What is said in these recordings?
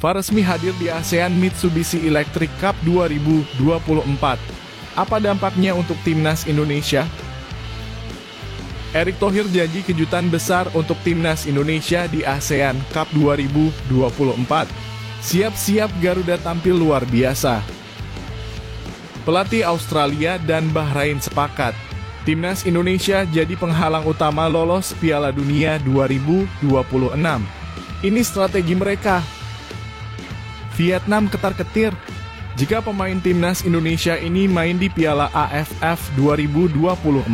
VAR resmi hadir di ASEAN Mitsubishi Electric Cup 2024. Apa dampaknya untuk timnas Indonesia? Erick Thohir janji kejutan besar untuk timnas Indonesia di ASEAN Cup 2024. Siap-siap Garuda tampil luar biasa. Pelatih Australia dan Bahrain sepakat, timnas Indonesia jadi penghalang utama lolos Piala Dunia 2026. Ini strategi mereka. Vietnam ketar-ketir. Jika pemain timnas Indonesia ini main di Piala AFF 2024,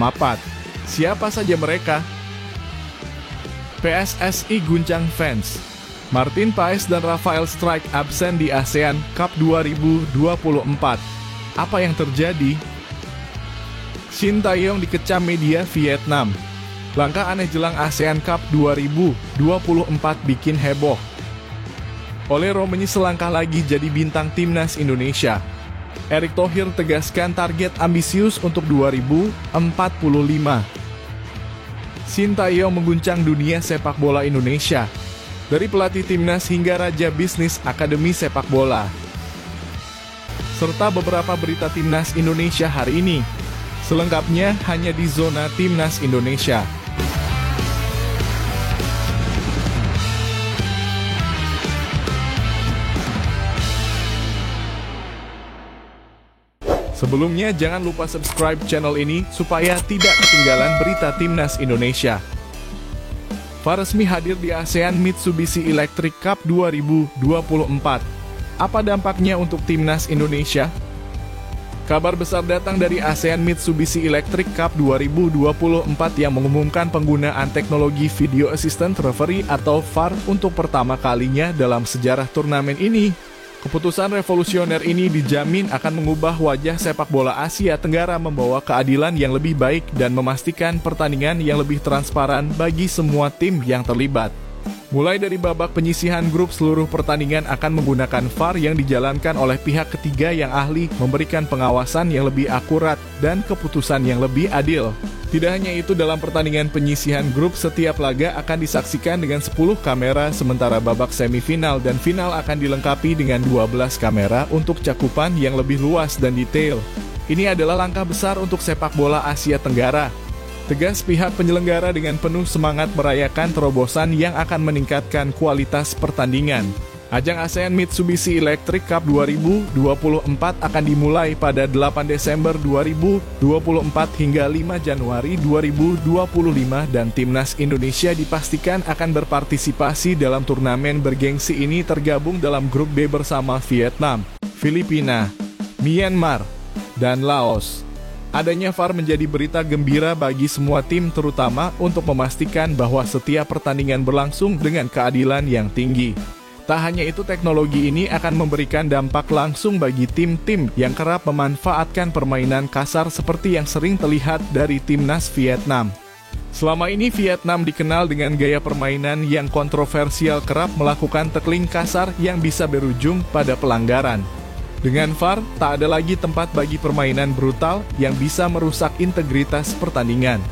siapa saja mereka? PSSI guncang fans. Martin Paes dan Rafael Strijk absen di ASEAN Cup 2024. Apa yang terjadi? Shin Tae-yong dikecam media Vietnam. Langkah aneh jelang ASEAN Cup 2024 bikin heboh. Olero menyesal selangkah lagi jadi bintang timnas Indonesia. Erick Thohir tegaskan target ambisius untuk 2045. Shin Tae-yong mengguncang dunia sepak bola Indonesia. Dari pelatih timnas hingga raja bisnis akademi sepak bola. Serta beberapa berita timnas Indonesia hari ini. Selengkapnya hanya di Zona Timnas Indonesia. Sebelumnya jangan lupa subscribe channel ini supaya tidak ketinggalan berita timnas Indonesia. VAR resmi hadir di ASEAN Mitsubishi Electric Cup 2024. Apa dampaknya untuk timnas Indonesia? Kabar besar datang dari ASEAN Mitsubishi Electric Cup 2024 yang mengumumkan penggunaan teknologi Video Assistant Referee atau VAR untuk pertama kalinya dalam sejarah turnamen ini. Keputusan revolusioner ini dijamin akan mengubah wajah sepak bola Asia Tenggara, membawa keadilan yang lebih baik dan memastikan pertandingan yang lebih transparan bagi semua tim yang terlibat. Mulai dari babak penyisihan grup, seluruh pertandingan akan menggunakan VAR yang dijalankan oleh pihak ketiga yang ahli, memberikan pengawasan yang lebih akurat dan keputusan yang lebih adil. Tidak hanya itu, dalam pertandingan penyisihan grup, setiap laga akan disaksikan dengan 10 kamera, sementara babak semifinal dan final akan dilengkapi dengan 12 kamera untuk cakupan yang lebih luas dan detail. Ini adalah langkah besar untuk sepak bola Asia Tenggara. Tegas pihak penyelenggara dengan penuh semangat merayakan terobosan yang akan meningkatkan kualitas pertandingan. Ajang ASEAN Mitsubishi Electric Cup 2024 akan dimulai pada 8 Desember 2024 hingga 5 Januari 2025 dan timnas Indonesia dipastikan akan berpartisipasi dalam turnamen bergengsi ini, tergabung dalam grup B bersama Vietnam, Filipina, Myanmar, dan Laos. Adanya VAR menjadi berita gembira bagi semua tim, terutama untuk memastikan bahwa setiap pertandingan berlangsung dengan keadilan yang tinggi. Tak hanya itu, teknologi ini akan memberikan dampak langsung bagi tim-tim yang kerap memanfaatkan permainan kasar seperti yang sering terlihat dari timnas Vietnam. Selama ini Vietnam dikenal dengan gaya permainan yang kontroversial, kerap melakukan tackling kasar yang bisa berujung pada pelanggaran. Dengan VAR, tak ada lagi tempat bagi permainan brutal yang bisa merusak integritas pertandingan.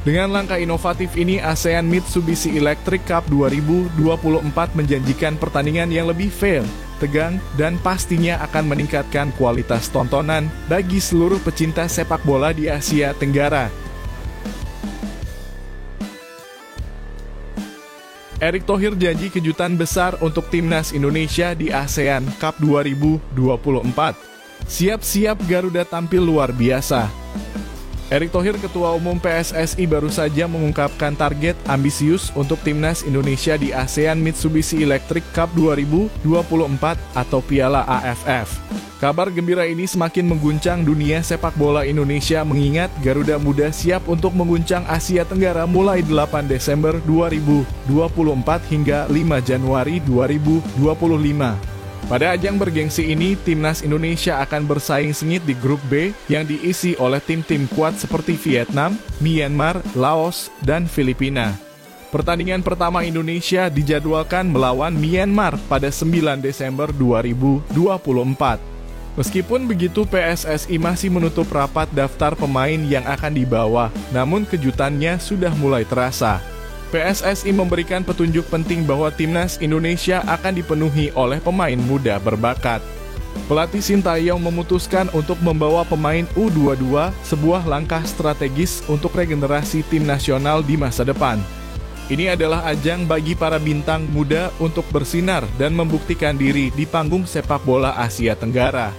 Dengan langkah inovatif ini, ASEAN Mitsubishi Electric Cup 2024 menjanjikan pertandingan yang lebih fair, tegang, dan pastinya akan meningkatkan kualitas tontonan bagi seluruh pecinta sepak bola di Asia Tenggara. Erick Thohir janji kejutan besar untuk timnas Indonesia di ASEAN Cup 2024. Siap-siap Garuda tampil luar biasa. Erick Thohir, Ketua Umum PSSI, baru saja mengungkapkan target ambisius untuk timnas Indonesia di ASEAN Mitsubishi Electric Cup 2024 atau Piala AFF. Kabar gembira ini semakin mengguncang dunia sepak bola Indonesia, mengingat Garuda Muda siap untuk mengguncang Asia Tenggara mulai 8 Desember 2024 hingga 5 Januari 2025. Pada ajang bergengsi ini, timnas Indonesia akan bersaing sengit di grup B yang diisi oleh tim-tim kuat seperti Vietnam, Myanmar, Laos, dan Filipina. Pertandingan pertama Indonesia dijadwalkan melawan Myanmar pada 9 Desember 2024. Meskipun begitu, PSSI masih menutup rapat daftar pemain yang akan dibawa, namun kejutannya sudah mulai terasa. PSSI memberikan petunjuk penting bahwa timnas Indonesia akan dipenuhi oleh pemain muda berbakat. Pelatih Sintayong memutuskan untuk membawa pemain U22, sebuah langkah strategis untuk regenerasi tim nasional di masa depan. Ini adalah ajang bagi para bintang muda untuk bersinar dan membuktikan diri di panggung sepak bola Asia Tenggara.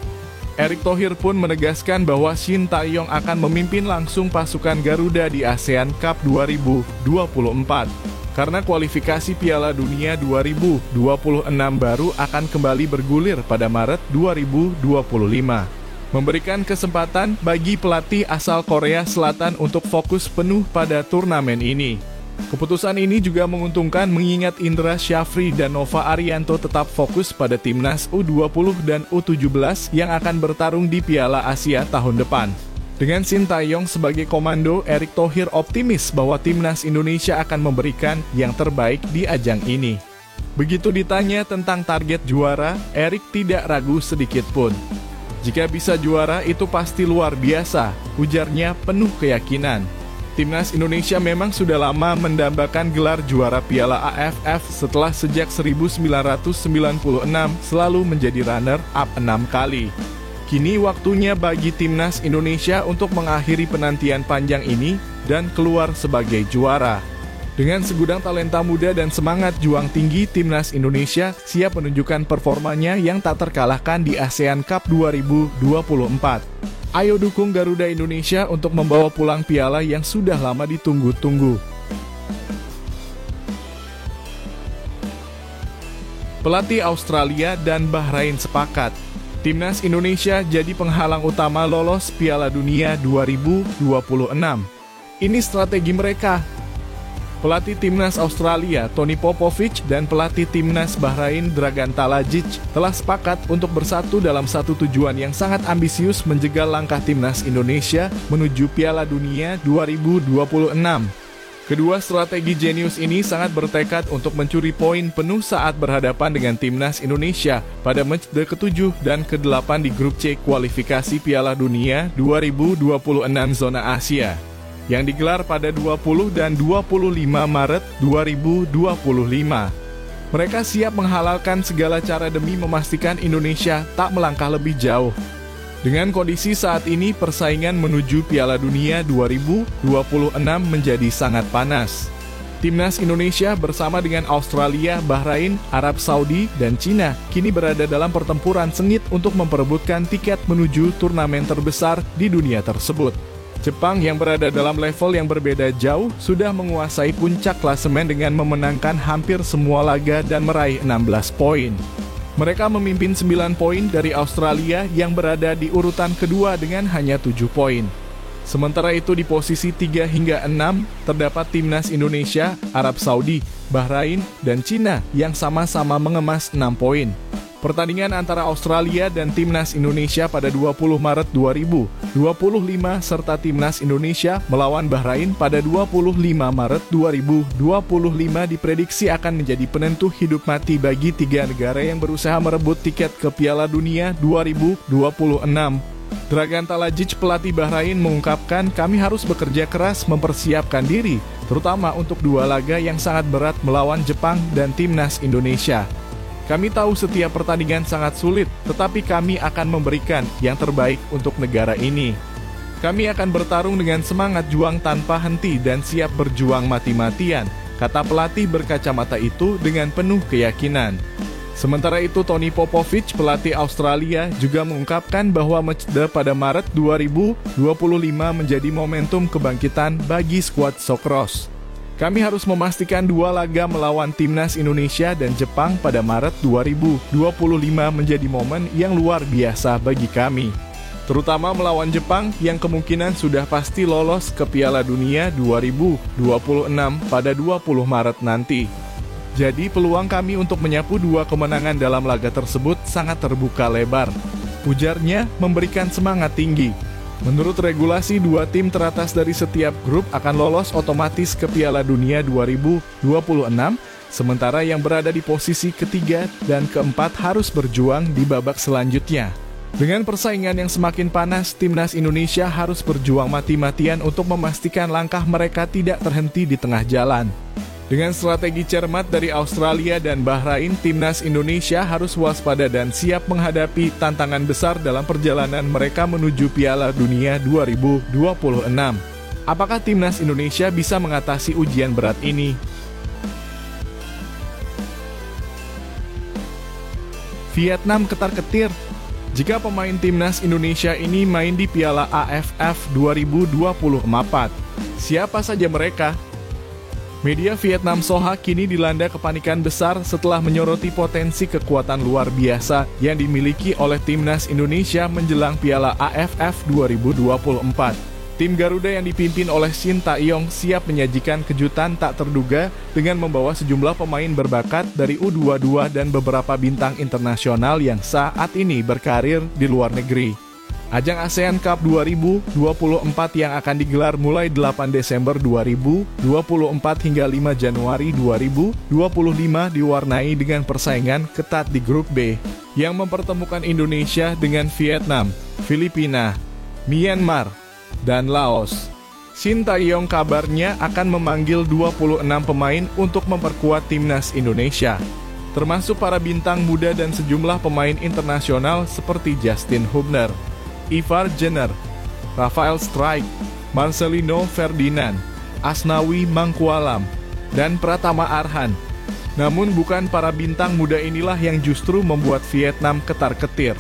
Erick Thohir pun menegaskan bahwa Sintayong akan memimpin langsung pasukan Garuda di ASEAN Cup 2024. Karena kualifikasi Piala Dunia 2026 baru akan kembali bergulir pada Maret 2025. Memberikan kesempatan bagi pelatih asal Korea Selatan untuk fokus penuh pada turnamen ini. Keputusan ini juga menguntungkan mengingat Indra Syafri dan Nova Arianto tetap fokus pada timnas U20 dan U17 yang akan bertarung di Piala Asia tahun depan. Dengan Sintayong sebagai komando, Erick Thohir optimis bahwa timnas Indonesia akan memberikan yang terbaik di ajang ini. Begitu ditanya tentang target juara, Erick tidak ragu sedikit pun. Jika bisa juara itu pasti luar biasa, ujarnya penuh keyakinan. Timnas Indonesia memang sudah lama mendambakan gelar juara Piala AFF setelah sejak 1996 selalu menjadi runner-up 6 kali. Kini waktunya bagi Timnas Indonesia untuk mengakhiri penantian panjang ini dan keluar sebagai juara. Dengan segudang talenta muda dan semangat juang tinggi, Timnas Indonesia siap menunjukkan performanya yang tak terkalahkan di ASEAN Cup 2024. Ayo dukung Garuda Indonesia untuk membawa pulang piala yang sudah lama ditunggu-tunggu. Pelatih Australia dan Bahrain sepakat. Timnas Indonesia jadi penghalang utama lolos Piala Dunia 2026. Ini strategi mereka. Pelatih Timnas Australia, Tony Popovic, dan pelatih Timnas Bahrain, Dragan Talajic, telah sepakat untuk bersatu dalam satu tujuan yang sangat ambisius menjegal langkah Timnas Indonesia menuju Piala Dunia 2026. Kedua strategi jenius ini sangat bertekad untuk mencuri poin penuh saat berhadapan dengan Timnas Indonesia pada matchday ke-7 dan ke-8 di grup C kualifikasi Piala Dunia 2026 zona Asia, yang digelar pada 20 dan 25 Maret 2025. Mereka siap menghalalkan segala cara demi memastikan Indonesia tak melangkah lebih jauh. Dengan kondisi saat ini, persaingan menuju Piala Dunia 2026 menjadi sangat panas. Timnas Indonesia bersama dengan Australia, Bahrain, Arab Saudi, dan Cina kini berada dalam pertempuran sengit untuk memperebutkan tiket menuju turnamen terbesar di dunia tersebut. Jepang yang berada dalam level yang berbeda jauh sudah menguasai puncak klasemen dengan memenangkan hampir semua laga dan meraih 16 poin. Mereka memimpin 9 poin dari Australia yang berada di urutan kedua dengan hanya 7 poin. Sementara itu di posisi 3 hingga 6 terdapat Timnas Indonesia, Arab Saudi, Bahrain, dan Cina yang sama-sama mengemas 6 poin. Pertandingan antara Australia dan Timnas Indonesia pada 20 Maret 2025 serta Timnas Indonesia melawan Bahrain pada 25 Maret 2025 diprediksi akan menjadi penentu hidup mati bagi tiga negara yang berusaha merebut tiket ke Piala Dunia 2026. Dragan Talajic, pelatih Bahrain, mengungkapkan, "Kami harus bekerja keras mempersiapkan diri, terutama untuk dua laga yang sangat berat melawan Jepang dan Timnas Indonesia. Kami tahu setiap pertandingan sangat sulit, tetapi kami akan memberikan yang terbaik untuk negara ini. Kami akan bertarung dengan semangat juang tanpa henti dan siap berjuang mati-matian," kata pelatih berkacamata itu dengan penuh keyakinan. Sementara itu, Tony Popovic, pelatih Australia, juga mengungkapkan bahwa matchday pada Maret 2025 menjadi momentum kebangkitan bagi skuad Socceroos. "Kami harus memastikan dua laga melawan Timnas Indonesia dan Jepang pada Maret 2025 menjadi momen yang luar biasa bagi kami. Terutama melawan Jepang yang kemungkinan sudah pasti lolos ke Piala Dunia 2026 pada 20 Maret nanti. Jadi peluang kami untuk menyapu dua kemenangan dalam laga tersebut sangat terbuka lebar," ujarnya memberikan semangat tinggi. Menurut regulasi, dua tim teratas dari setiap grup akan lolos otomatis ke Piala Dunia 2026, sementara yang berada di posisi ketiga dan keempat harus berjuang di babak selanjutnya. Dengan persaingan yang semakin panas, Timnas Indonesia harus berjuang mati-matian untuk memastikan langkah mereka tidak terhenti di tengah jalan. Dengan strategi cermat dari Australia dan Bahrain, timnas Indonesia harus waspada dan siap menghadapi tantangan besar dalam perjalanan mereka menuju Piala Dunia 2026. Apakah timnas Indonesia bisa mengatasi ujian berat ini? Vietnam ketar-ketir. Jika pemain timnas Indonesia ini main di Piala AFF 2024, siapa saja mereka? Media Vietnam Soha kini dilanda kepanikan besar setelah menyoroti potensi kekuatan luar biasa yang dimiliki oleh timnas Indonesia menjelang Piala AFF 2024. Tim Garuda yang dipimpin oleh Shin Tae-yong siap menyajikan kejutan tak terduga dengan membawa sejumlah pemain berbakat dari U22 dan beberapa bintang internasional yang saat ini berkarir di luar negeri. Ajang ASEAN Cup 2024 yang akan digelar mulai 8 Desember 2024 hingga 5 Januari 2025 diwarnai dengan persaingan ketat di grup B yang mempertemukan Indonesia dengan Vietnam, Filipina, Myanmar, dan Laos. Shin Tae-yong kabarnya akan memanggil 26 pemain untuk memperkuat timnas Indonesia, termasuk para bintang muda dan sejumlah pemain internasional seperti Justin Hubner, Ivar Jenner, Rafael Strijk, Marcelino Ferdinand, Asnawi Mangkualam, dan Pratama Arhan. Namun bukan para bintang muda inilah yang justru membuat Vietnam ketar-ketir.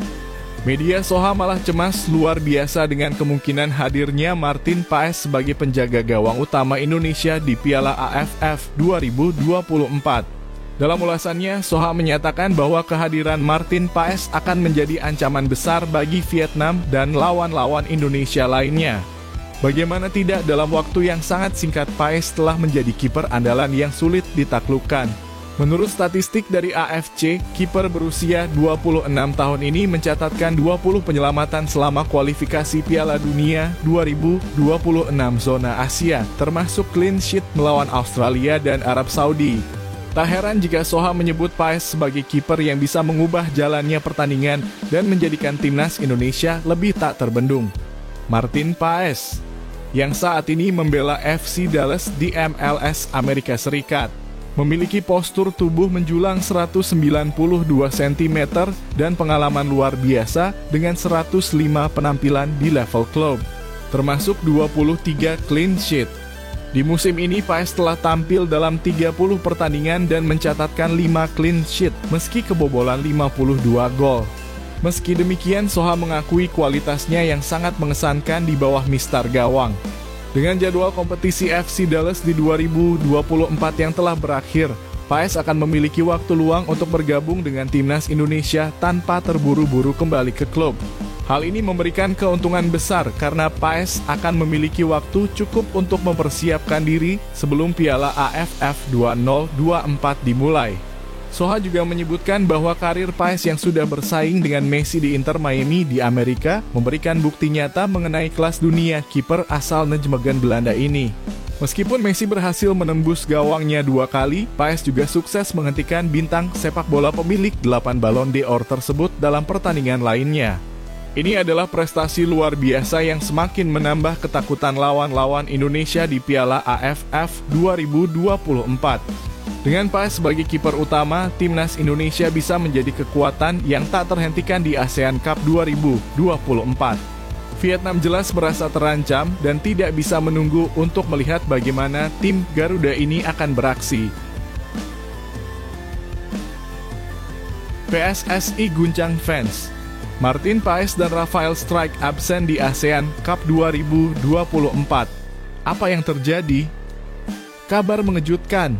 Media Soha malah cemas luar biasa dengan kemungkinan hadirnya Martin Paes sebagai penjaga gawang utama Indonesia di Piala AFF 2024. Dalam ulasannya, Soha menyatakan bahwa kehadiran Martin Paes akan menjadi ancaman besar bagi Vietnam dan lawan-lawan Indonesia lainnya. Bagaimana tidak, dalam waktu yang sangat singkat Paes telah menjadi kiper andalan yang sulit ditaklukkan. Menurut statistik dari AFC, kiper berusia 26 tahun ini mencatatkan 20 penyelamatan selama kualifikasi Piala Dunia 2026 zona Asia, termasuk clean sheet melawan Australia dan Arab Saudi. Tak heran jika Soha menyebut Paes sebagai kiper yang bisa mengubah jalannya pertandingan dan menjadikan timnas Indonesia lebih tak terbendung. Martin Paes, yang saat ini membela FC Dallas di MLS Amerika Serikat, memiliki postur tubuh menjulang 192 cm dan pengalaman luar biasa dengan 105 penampilan di level klub, termasuk 23 clean sheet. Di musim ini, Paes telah tampil dalam 30 pertandingan dan mencatatkan 5 clean sheet meski kebobolan 52 gol. Meski demikian, Soha mengakui kualitasnya yang sangat mengesankan di bawah mistar gawang. Dengan jadwal kompetisi FC Dallas di 2024 yang telah berakhir, Paes akan memiliki waktu luang untuk bergabung dengan timnas Indonesia tanpa terburu-buru kembali ke klub. Hal ini memberikan keuntungan besar karena Paes akan memiliki waktu cukup untuk mempersiapkan diri sebelum Piala AFF 2024 dimulai. Soha juga menyebutkan bahwa karir Paes yang sudah bersaing dengan Messi di Inter Miami di Amerika memberikan bukti nyata mengenai kelas dunia kiper asal Nijmegen Belanda ini. Meskipun Messi berhasil menembus gawangnya 2 kali, Paes juga sukses menghentikan bintang sepak bola pemilik 8 Ballon d'Or tersebut dalam pertandingan lainnya. Ini adalah prestasi luar biasa yang semakin menambah ketakutan lawan-lawan Indonesia di Piala AFF 2024. Dengan Paes sebagai kiper utama, timnas Indonesia bisa menjadi kekuatan yang tak terhentikan di ASEAN Cup 2024. Vietnam jelas merasa terancam dan tidak bisa menunggu untuk melihat bagaimana tim Garuda ini akan beraksi. PSSI guncang fans. Martin Paes dan Rafael Strijk absen di ASEAN Cup 2024. Apa yang terjadi? Kabar mengejutkan.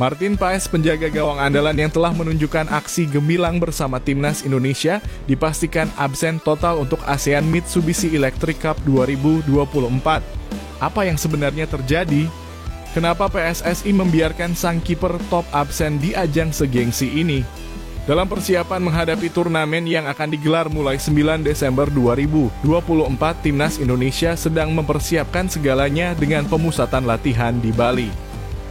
Martin Paes, penjaga gawang andalan yang telah menunjukkan aksi gemilang bersama timnas Indonesia, dipastikan absen total untuk ASEAN Mitsubishi Electric Cup 2024. Apa yang sebenarnya terjadi? Kenapa PSSI membiarkan sang kiper top absen di ajang segengsi ini? Dalam persiapan menghadapi turnamen yang akan digelar mulai 9 Desember 2024, timnas Indonesia sedang mempersiapkan segalanya dengan pemusatan latihan di Bali.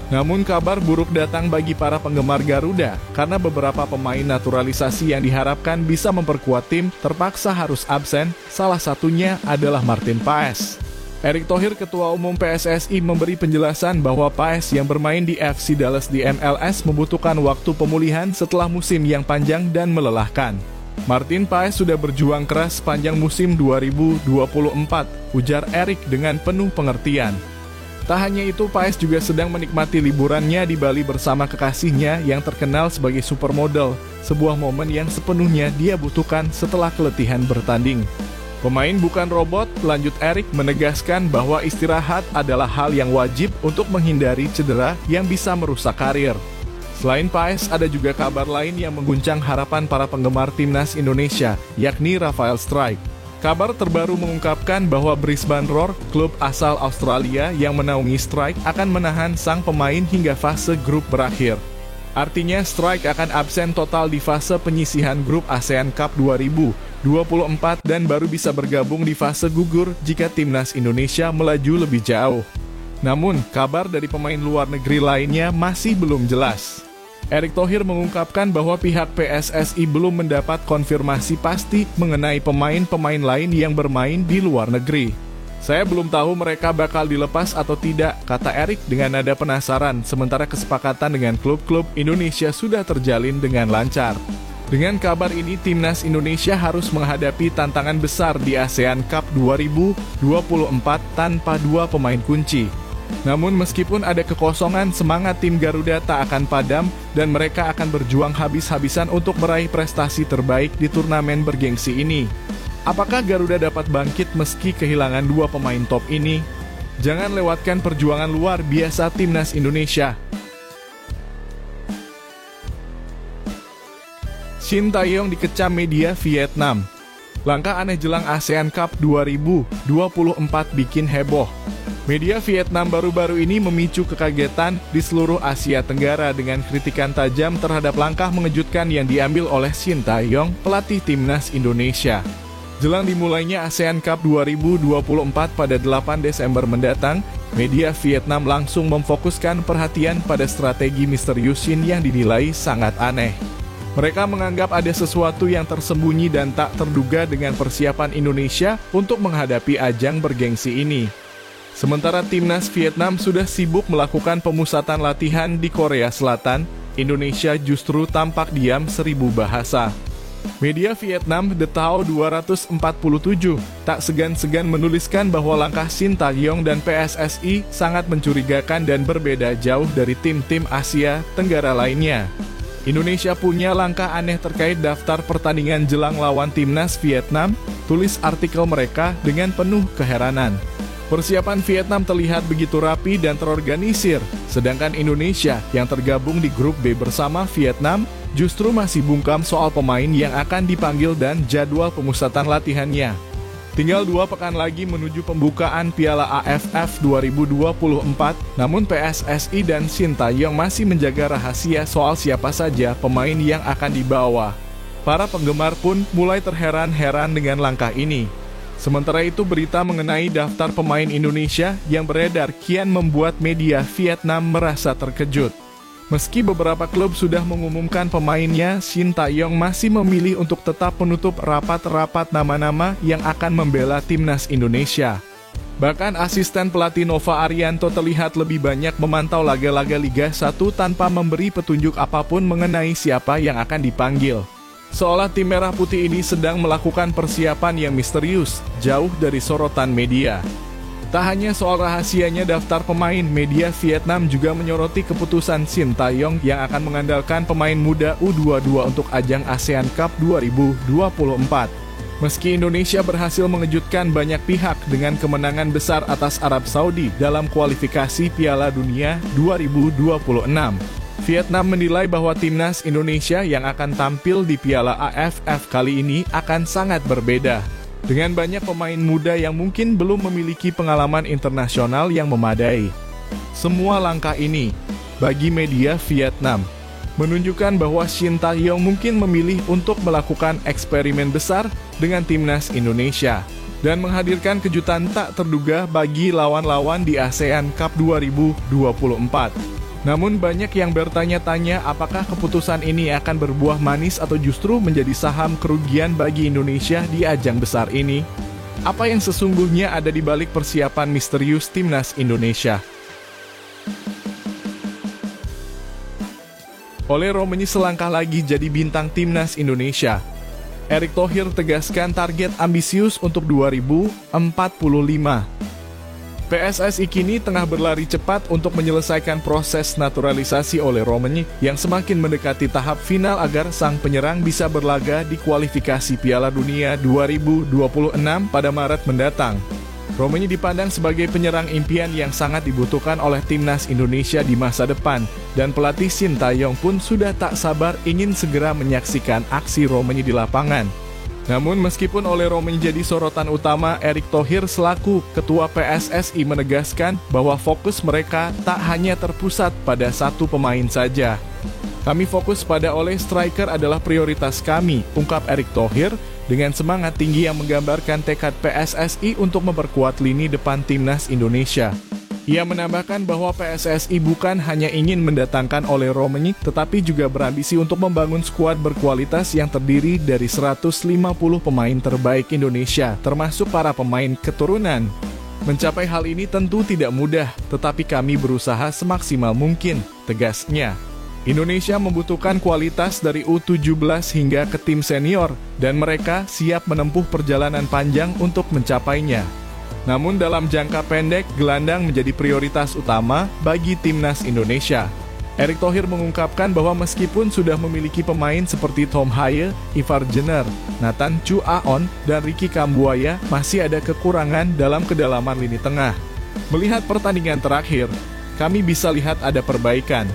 Namun kabar buruk datang bagi para penggemar Garuda, karena beberapa pemain naturalisasi yang diharapkan bisa memperkuat tim terpaksa harus absen, salah satunya adalah Martin Paes. Erick Thohir, Ketua Umum PSSI, memberi penjelasan bahwa Paes yang bermain di FC Dallas di MLS membutuhkan waktu pemulihan setelah musim yang panjang dan melelahkan. Martin Paes sudah berjuang keras sepanjang musim 2024, ujar Erick dengan penuh pengertian. Tak hanya itu, Paes juga sedang menikmati liburannya di Bali bersama kekasihnya yang terkenal sebagai supermodel, sebuah momen yang sepenuhnya dia butuhkan setelah keletihan bertanding. Pemain bukan robot, lanjut Erick menegaskan bahwa istirahat adalah hal yang wajib untuk menghindari cedera yang bisa merusak karir. Selain Paes, ada juga kabar lain yang mengguncang harapan para penggemar timnas Indonesia, yakni Rafael Strijk. Kabar terbaru mengungkapkan bahwa Brisbane Roar, klub asal Australia yang menaungi Strijk, akan menahan sang pemain hingga fase grup berakhir. Artinya Strijk akan absen total di fase penyisihan grup ASEAN Cup 2024 dan baru bisa bergabung di fase gugur jika timnas Indonesia melaju lebih jauh. Namun, kabar dari pemain luar negeri lainnya masih belum jelas. Erick Thohir mengungkapkan bahwa pihak PSSI belum mendapat konfirmasi pasti mengenai pemain-pemain lain yang bermain di luar negeri. Saya belum tahu mereka bakal dilepas atau tidak, kata Erick dengan nada penasaran, sementara kesepakatan dengan klub-klub Indonesia sudah terjalin dengan lancar. Dengan kabar ini, timnas Indonesia harus menghadapi tantangan besar di ASEAN Cup 2024 tanpa dua pemain kunci. Namun meskipun ada kekosongan, semangat tim Garuda tak akan padam dan mereka akan berjuang habis-habisan untuk meraih prestasi terbaik di turnamen bergengsi ini. Apakah Garuda dapat bangkit meski kehilangan dua pemain top ini? Jangan lewatkan perjuangan luar biasa timnas Indonesia. Shin Tae-yong dikecam media Vietnam. Langkah aneh jelang ASEAN Cup 2024 bikin heboh. Media Vietnam baru-baru ini memicu kekagetan di seluruh Asia Tenggara dengan kritikan tajam terhadap langkah mengejutkan yang diambil oleh Shin Tae-yong, pelatih timnas Indonesia. Jelang dimulainya ASEAN Cup 2024 pada 8 Desember mendatang, media Vietnam langsung memfokuskan perhatian pada strategi misterius Shin yang dinilai sangat aneh. Mereka menganggap ada sesuatu yang tersembunyi dan tak terduga dengan persiapan Indonesia untuk menghadapi ajang bergengsi ini. Sementara timnas Vietnam sudah sibuk melakukan pemusatan latihan di Korea Selatan, Indonesia justru tampak diam seribu bahasa. Media Vietnam The Tao 247 tak segan-segan menuliskan bahwa langkah Shin Tae-yong dan PSSI sangat mencurigakan dan berbeda jauh dari tim-tim Asia Tenggara lainnya. Indonesia punya langkah aneh terkait daftar pertandingan jelang lawan timnas Vietnam, tulis artikel mereka dengan penuh keheranan. Persiapan Vietnam terlihat begitu rapi dan terorganisir, sedangkan Indonesia yang tergabung di grup B bersama Vietnam justru masih bungkam soal pemain yang akan dipanggil dan jadwal pemusatan latihannya. Tinggal 2 pekan lagi menuju pembukaan Piala AFF 2024, namun PSSI dan Shin Tae-yong masih menjaga rahasia soal siapa saja pemain yang akan dibawa. Para penggemar pun mulai terheran-heran dengan langkah ini. Sementara itu, berita mengenai daftar pemain Indonesia yang beredar kian membuat media Vietnam merasa terkejut. Meski beberapa klub sudah mengumumkan pemainnya, Shin Tae-yong masih memilih untuk tetap menutup rapat-rapat nama-nama yang akan membela timnas Indonesia. Bahkan asisten pelatih Nova Arianto terlihat lebih banyak memantau laga-laga Liga 1 tanpa memberi petunjuk apapun mengenai siapa yang akan dipanggil. Seolah tim merah putih ini sedang melakukan persiapan yang misterius, jauh dari sorotan media. Tak hanya soal rahasianya daftar pemain, media Vietnam juga menyoroti keputusan Shin Tae-yong yang akan mengandalkan pemain muda U22 untuk ajang ASEAN Cup 2024. Meski Indonesia berhasil mengejutkan banyak pihak dengan kemenangan besar atas Arab Saudi dalam kualifikasi Piala Dunia 2026, Vietnam menilai bahwa timnas Indonesia yang akan tampil di Piala AFF kali ini akan sangat berbeda. Dengan banyak pemain muda yang mungkin belum memiliki pengalaman internasional yang memadai. Semua langkah ini, bagi media Vietnam, menunjukkan bahwa Shin Tae-yong mungkin memilih untuk melakukan eksperimen besar dengan timnas Indonesia dan menghadirkan kejutan tak terduga bagi lawan-lawan di ASEAN Cup 2024. Namun banyak yang bertanya-tanya apakah keputusan ini akan berbuah manis atau justru menjadi saham kerugian bagi Indonesia di ajang besar ini. Apa yang sesungguhnya ada di balik persiapan misterius timnas Indonesia? Ole Romagnoli selangkah lagi jadi bintang timnas Indonesia. Erick Thohir tegaskan target ambisius untuk 2045. PSSI kini tengah berlari cepat untuk menyelesaikan proses naturalisasi Ole Romagnoli yang semakin mendekati tahap final agar sang penyerang bisa berlaga di kualifikasi Piala Dunia 2026 pada Maret mendatang. Romagnoli dipandang sebagai penyerang impian yang sangat dibutuhkan oleh timnas Indonesia di masa depan, dan pelatih Shin Tae-yong pun sudah tak sabar ingin segera menyaksikan aksi Romagnoli di lapangan. Namun meskipun Ole Romagnoli jadi sorotan utama, Erick Thohir selaku Ketua PSSI menegaskan bahwa fokus mereka tak hanya terpusat pada satu pemain saja. Kami fokus pada Ole, striker adalah prioritas kami, ungkap Erick Thohir dengan semangat tinggi yang menggambarkan tekad PSSI untuk memperkuat lini depan timnas Indonesia. Ia menambahkan bahwa PSSI bukan hanya ingin mendatangkan Ole Romagnoli, tetapi juga berambisi untuk membangun skuad berkualitas yang terdiri dari 150 pemain terbaik Indonesia, termasuk para pemain keturunan. Mencapai hal ini tentu tidak mudah, tetapi kami berusaha semaksimal mungkin, tegasnya. Indonesia membutuhkan kualitas dari U17 hingga ke tim senior, dan mereka siap menempuh perjalanan panjang untuk mencapainya. Namun dalam jangka pendek, gelandang menjadi prioritas utama bagi timnas Indonesia. Erick Thohir mengungkapkan bahwa meskipun sudah memiliki pemain seperti Tom Haye, Ivar Jenner, Nathan Chu Aon, dan Ricky Kambuaya, masih ada kekurangan dalam kedalaman lini tengah. Melihat pertandingan terakhir, kami bisa lihat ada perbaikan.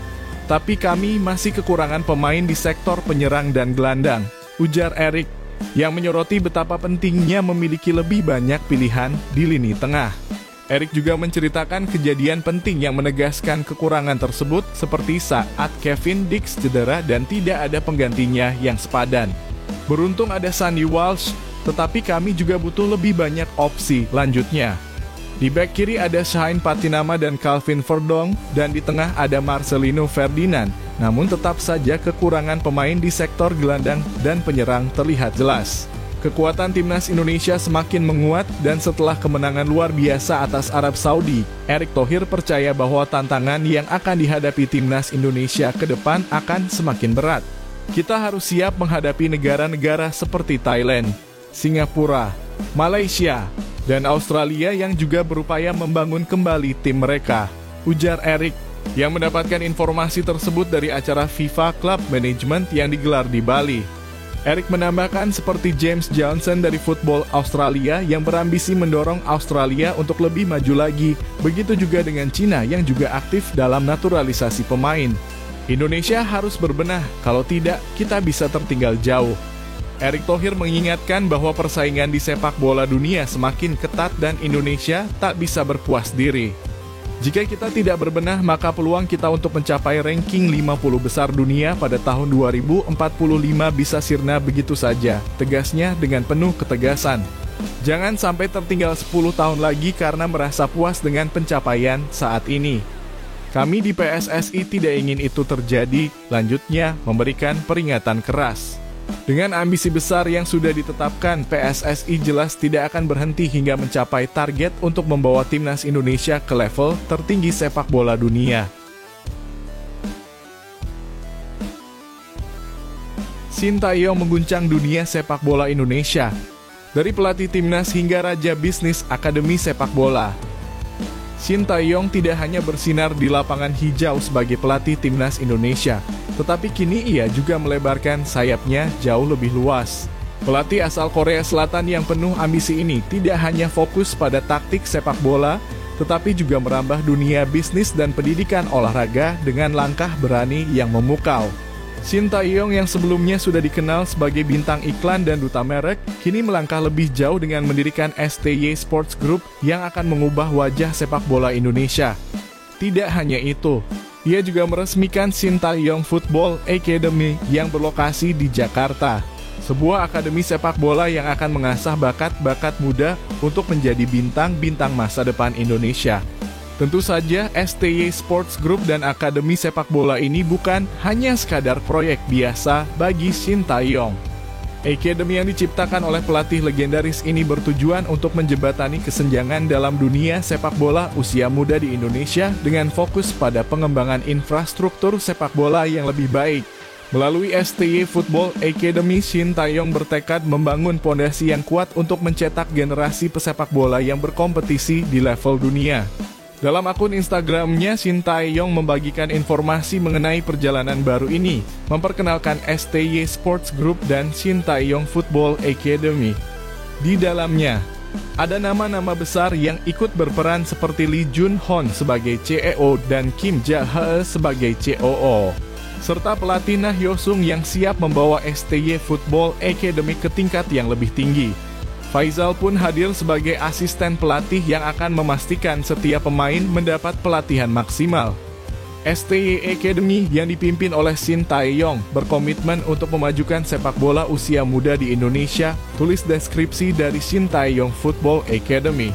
Tapi kami masih kekurangan pemain di sektor penyerang dan gelandang, ujar Erick, yang menyoroti betapa pentingnya memiliki lebih banyak pilihan di lini tengah. Erick juga menceritakan kejadian penting yang menegaskan kekurangan tersebut, seperti saat Kevin Dix cedera dan tidak ada penggantinya yang sepadan. Beruntung ada Sandy Walsh, tetapi kami juga butuh lebih banyak opsi, lanjutnya. Di bek kiri ada Shahin Patinama dan Calvin Verdong, dan di tengah ada Marcelino Ferdinand. Namun tetap saja kekurangan pemain di sektor gelandang dan penyerang terlihat jelas. Kekuatan timnas Indonesia semakin menguat, dan setelah kemenangan luar biasa atas Arab Saudi, Erick Thohir percaya bahwa tantangan yang akan dihadapi timnas Indonesia ke depan akan semakin berat. Kita harus siap menghadapi negara-negara seperti Thailand, Singapura, Malaysia, dan Australia yang juga berupaya membangun kembali tim mereka, ujar Erick, yang mendapatkan informasi tersebut dari acara FIFA Club Management yang digelar di Bali. Erick menambahkan seperti James Johnson dari Football Australia yang berambisi mendorong Australia untuk lebih maju lagi, begitu juga dengan Cina yang juga aktif dalam naturalisasi pemain. Indonesia harus berbenah, kalau tidak kita bisa tertinggal jauh. Erick Thohir mengingatkan bahwa persaingan di sepak bola dunia semakin ketat dan Indonesia tak bisa berpuas diri. Jika kita tidak berbenah, maka peluang kita untuk mencapai ranking 50 besar dunia pada tahun 2045 bisa sirna begitu saja, tegasnya dengan penuh ketegasan. Jangan sampai tertinggal 10 tahun lagi karena merasa puas dengan pencapaian saat ini. Kami di PSSI tidak ingin itu terjadi, lanjutnya memberikan peringatan keras. Dengan ambisi besar yang sudah ditetapkan, PSSI jelas tidak akan berhenti hingga mencapai target untuk membawa timnas Indonesia ke level tertinggi sepak bola dunia. Shin Tae-yong mengguncang dunia sepak bola Indonesia. Dari pelatih timnas hingga raja bisnis akademi sepak bola, Shin Tae-yong tidak hanya bersinar di lapangan hijau sebagai pelatih timnas Indonesia, tetapi kini ia juga melebarkan sayapnya jauh lebih luas. Pelatih asal Korea Selatan yang penuh ambisi ini tidak hanya fokus pada taktik sepak bola, tetapi juga merambah dunia bisnis dan pendidikan olahraga dengan langkah berani yang memukau. Shin Tae-yong yang sebelumnya sudah dikenal sebagai bintang iklan dan duta merek, kini melangkah lebih jauh dengan mendirikan STY Sports Group yang akan mengubah wajah sepak bola Indonesia. Tidak hanya itu, ia juga meresmikan Shin Tae-yong Football Academy yang berlokasi di Jakarta, sebuah akademi sepak bola yang akan mengasah bakat-bakat muda untuk menjadi bintang-bintang masa depan Indonesia. Tentu saja, STY Sports Group dan Akademi Sepak Bola ini bukan hanya sekadar proyek biasa bagi Shin Tae-yong. Academy yang diciptakan oleh pelatih legendaris ini bertujuan untuk menjembatani kesenjangan dalam dunia sepak bola usia muda di Indonesia dengan fokus pada pengembangan infrastruktur sepak bola yang lebih baik. Melalui STY Football Academy, Shin Tae-yong bertekad membangun pondasi yang kuat untuk mencetak generasi pesepak bola yang berkompetisi di level dunia. Dalam akun Instagramnya, Shin Tae-yong membagikan informasi mengenai perjalanan baru ini, memperkenalkan STY Sports Group dan Shin Tae-yong Football Academy. Di dalamnya, ada nama-nama besar yang ikut berperan seperti Lee Jun-hon sebagai CEO dan Kim Ja-hae sebagai COO, serta pelatih Nah Hyo-sung yang siap membawa STY Football Academy ke tingkat yang lebih tinggi. Faisal pun hadir sebagai asisten pelatih yang akan memastikan setiap pemain mendapat pelatihan maksimal. STY Academy yang dipimpin oleh Shin Tae-yong berkomitmen untuk memajukan sepak bola usia muda di Indonesia, tulis deskripsi dari Shin Tae-yong Football Academy.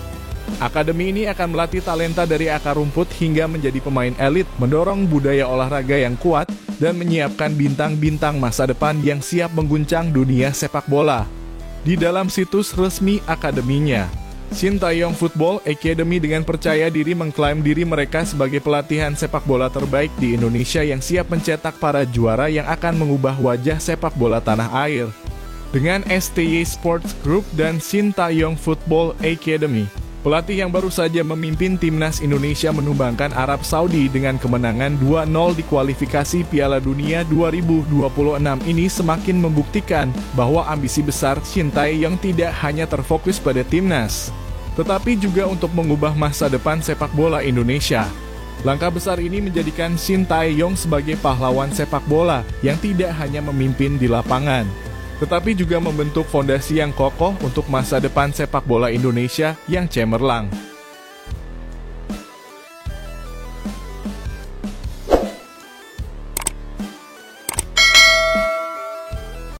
Akademi ini akan melatih talenta dari akar rumput hingga menjadi pemain elit, mendorong budaya olahraga yang kuat, dan menyiapkan bintang-bintang masa depan yang siap mengguncang dunia sepak bola. Di dalam situs resmi akademinya, Shin Tae-yong Football Academy dengan percaya diri mengklaim diri mereka sebagai pelatihan sepak bola terbaik di Indonesia yang siap mencetak para juara yang akan mengubah wajah sepak bola tanah air. Dengan STY Sports Group dan Shin Tae-yong Football Academy, pelatih yang baru saja memimpin timnas Indonesia menumbangkan Arab Saudi dengan kemenangan 2-0 di kualifikasi Piala Dunia 2026 ini semakin membuktikan bahwa ambisi besar Shin Tae-yong tidak hanya terfokus pada timnas, tetapi juga untuk mengubah masa depan sepak bola Indonesia. Langkah besar ini menjadikan Shin Tae-yong sebagai pahlawan sepak bola yang tidak hanya memimpin di lapangan, tetapi juga membentuk fondasi yang kokoh untuk masa depan sepak bola Indonesia yang cemerlang.